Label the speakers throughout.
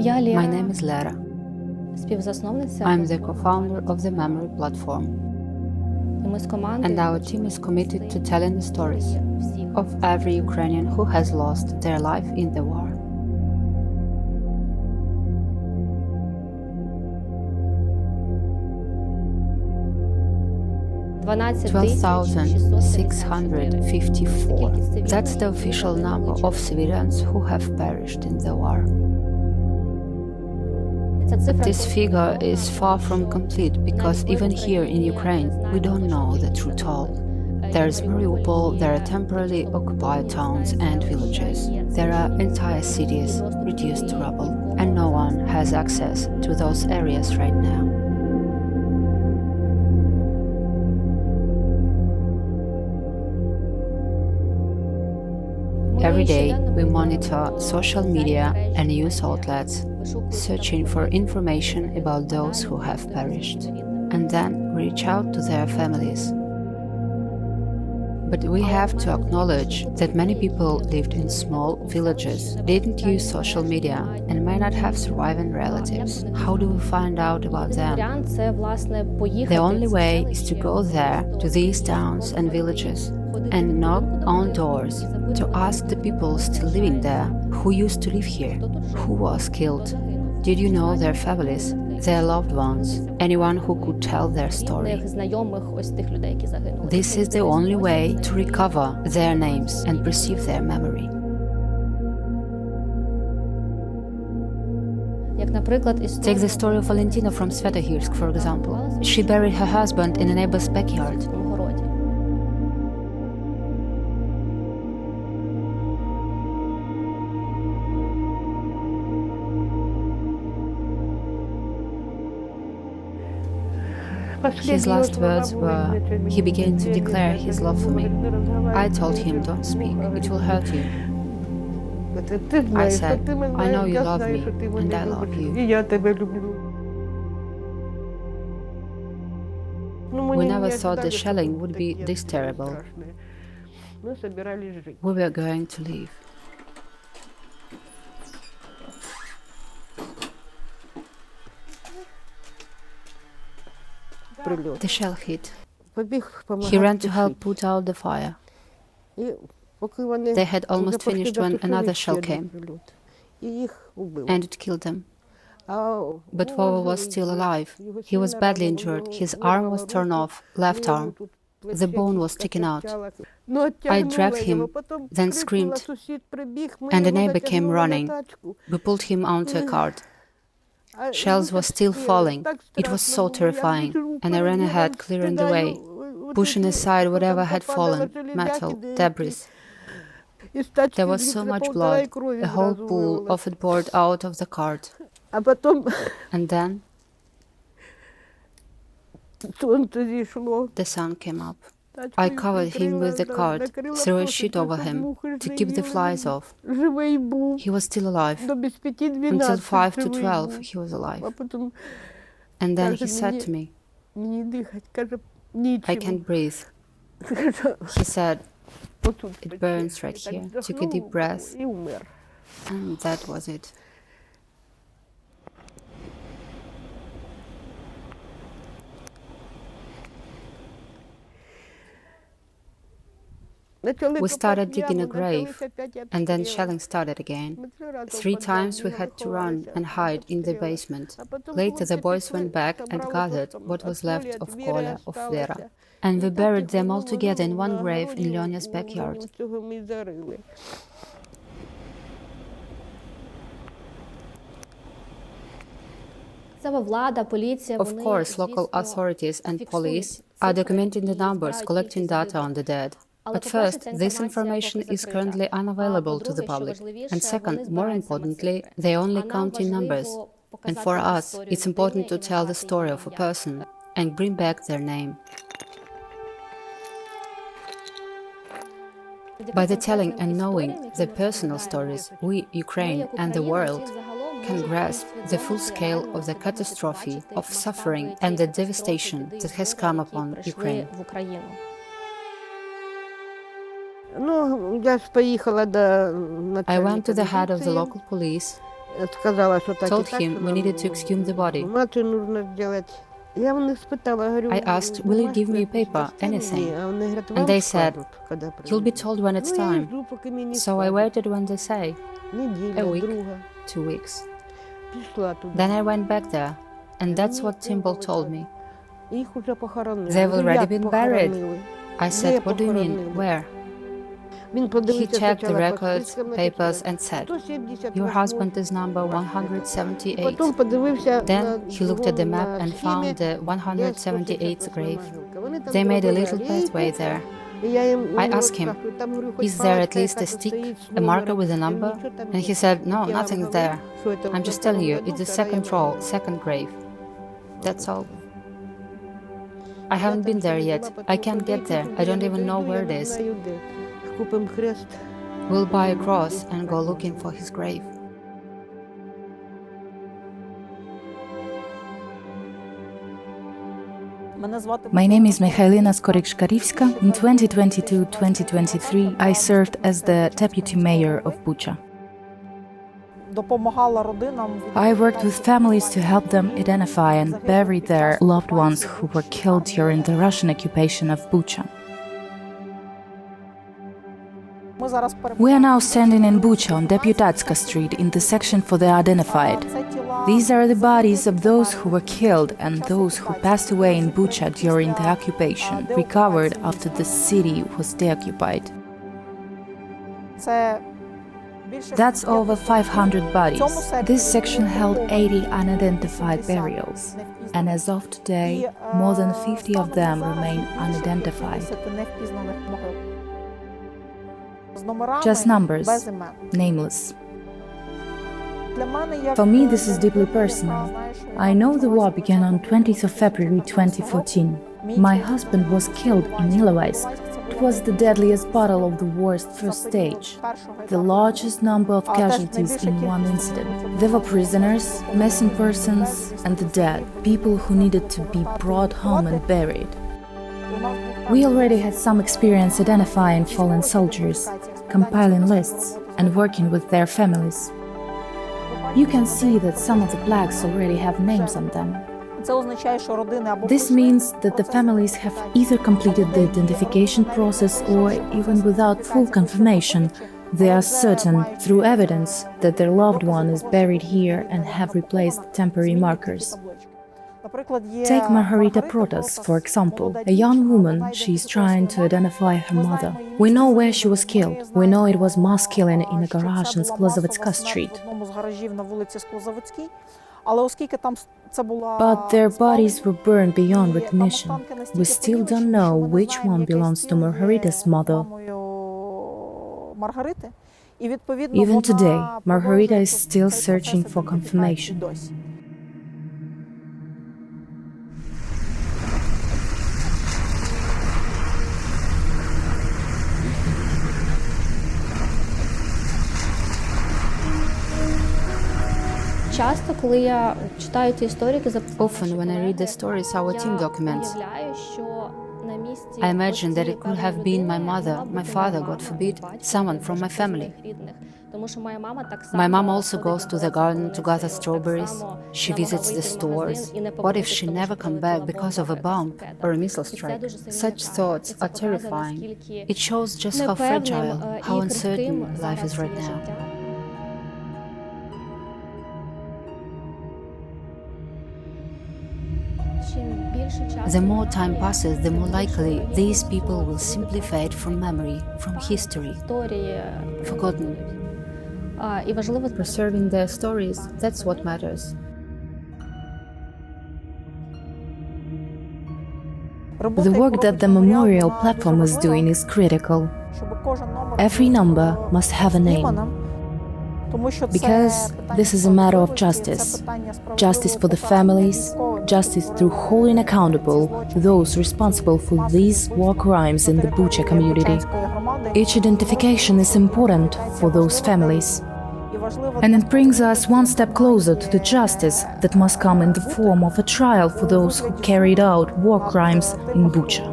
Speaker 1: My name is Lera. I'm the co-founder of the Memory Platform. And our team is committed to telling the stories of every Ukrainian who has lost their life in the war. $12,654. That's the official number of civilians who have perished in the war. But this figure is far from complete because even here in Ukraine, we don't know the true toll. There is Mariupol, there are temporarily occupied towns and villages. There are entire cities reduced to rubble, and no one has access to those areas right now. Every day, we monitor social media and news outlets, searching for information about those who have perished, and then reach out to their families. But we have to acknowledge that many people lived in small villages, didn't use social media, and may not have surviving relatives. How do we find out about them? The only way is to go there, to these towns and villages, and knock on doors to ask the people still living there who used to live here, who was killed. Did you know their families, their loved ones, anyone who could tell their story? This is the only way to recover their names and preserve their memory. Take the story of Valentina from Svetohirsk, for example. She buried her husband in a neighbor's backyard. His last words were, he began to declare his love for me. I told him, don't speak, it will hurt you. I said, I know you love me, and I love you. We never thought the shelling would be this terrible. We were going to leave. The shell hit. He ran to help put out the fire. They had almost finished when another shell came, and it killed them. But Vova was still alive. He was badly injured. His arm was torn off, left arm. The bone was sticking out. I dragged him, then screamed, and a neighbor came running. We pulled him onto a cart. Shells were still falling. It was so terrifying, and I ran ahead, clearing the way, pushing aside whatever had fallen, metal, debris. There was so much blood, a whole pool of it poured out of the cart. And then the sun came up. I covered him with the cart, threw a sheet over him to keep the flies off. He was still alive. Until 5 to 12, he was alive. And then he said to me, I can't breathe. He said, it burns right here. Took a deep breath, and that was it. We started digging a grave, and then shelling started again. 3 times we had to run and hide in the basement. Later the boys went back and gathered what was left of Kolya, of Vera, and we buried them all together in one grave in Lionya's backyard. Of course, local authorities and police are documenting the numbers, collecting data on the dead. But first, this information is currently unavailable to the public. And second, more importantly, they only count in numbers. And for us, it's important to tell the story of a person and bring back their name. By the telling and knowing the personal stories, we, Ukraine and the world, can grasp the full scale of the catastrophe, of suffering and the devastation that has come upon Ukraine. I went to the head of the local police told him we needed to exhume the body. I asked, will you give me a paper, anything? And they said, you'll be told when it's time. So I waited when they say, a week, 2 weeks. Then I went back there, and that's what Timbal told me. They've already been buried. I said, what do you mean, where? He checked the records, papers, and said, your husband is number 178. Then he looked at the map and found the 178th grave. They made a little pathway there. I asked him, is there at least a stick, a marker with a number? And he said, no, nothing's there. I'm just telling you, it's the second row, second grave. That's all. I haven't been there yet. I can't get there. I don't even know where it is. We'll buy a cross and go looking for his grave.
Speaker 2: My name is Michailina Skoryk-Szkarivska. In 2022-2023, I served as the deputy mayor of Bucha. I worked with families to help them identify and bury their loved ones who were killed during the Russian occupation of Bucha. We are now standing in Bucha on Deputatska Street in the section for the identified. These are the bodies of those who were killed and those who passed away in Bucha during the occupation, recovered after the city was deoccupied. That's over 500 bodies. This section held 80 unidentified burials, and as of today, more than 50 of them remain unidentified. Just numbers, nameless. For me, this is deeply personal. I know the war began on 20th of February 2014. My husband was killed in Ilovaisk. It was the deadliest battle of the war's first stage, the largest number of casualties in one incident. There were prisoners, missing persons, and the dead, people who needed to be brought home and buried. We already had some experience identifying fallen soldiers, compiling lists, and working with their families. You can see that some of the plaques already have names on them. This means that the families have either completed the identification process or, even without full confirmation, they are certain, through evidence, that their loved one is buried here and have replaced temporary markers. Take Margarita Protas, for example, a young woman. She is trying to identify her mother. We know where she was killed. We know it was mass killing in a garage on Sklozovitska Street. But their bodies were burned beyond recognition. We still don't know which one belongs to Margarita's mother. Even today, Margarita is still searching for confirmation.
Speaker 1: Often, when I read the stories our team documents, I imagine that it could have been my mother, my father, God forbid, someone from my family. My mom also goes to the garden to gather strawberries. She visits the stores. What if she never come back because of a bomb or a missile strike? Such thoughts are terrifying. It shows just how fragile, how uncertain life is right now. The more time passes, the more likely these people will simply fade from memory, from history, forgotten. Preserving their stories, that's what matters.
Speaker 2: The work that the memorial platform is doing is critical. Every number must have a name. Because this is a matter of justice. Justice for the families, justice through holding accountable those responsible for these war crimes in the Bucha community. Each identification is important for those families. And it brings us one step closer to the justice that must come in the form of a trial for those who carried out war crimes in Bucha.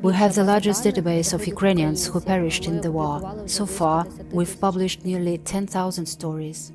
Speaker 1: We have the largest database of Ukrainians who perished in the war. So far, we've published nearly 10,000 stories.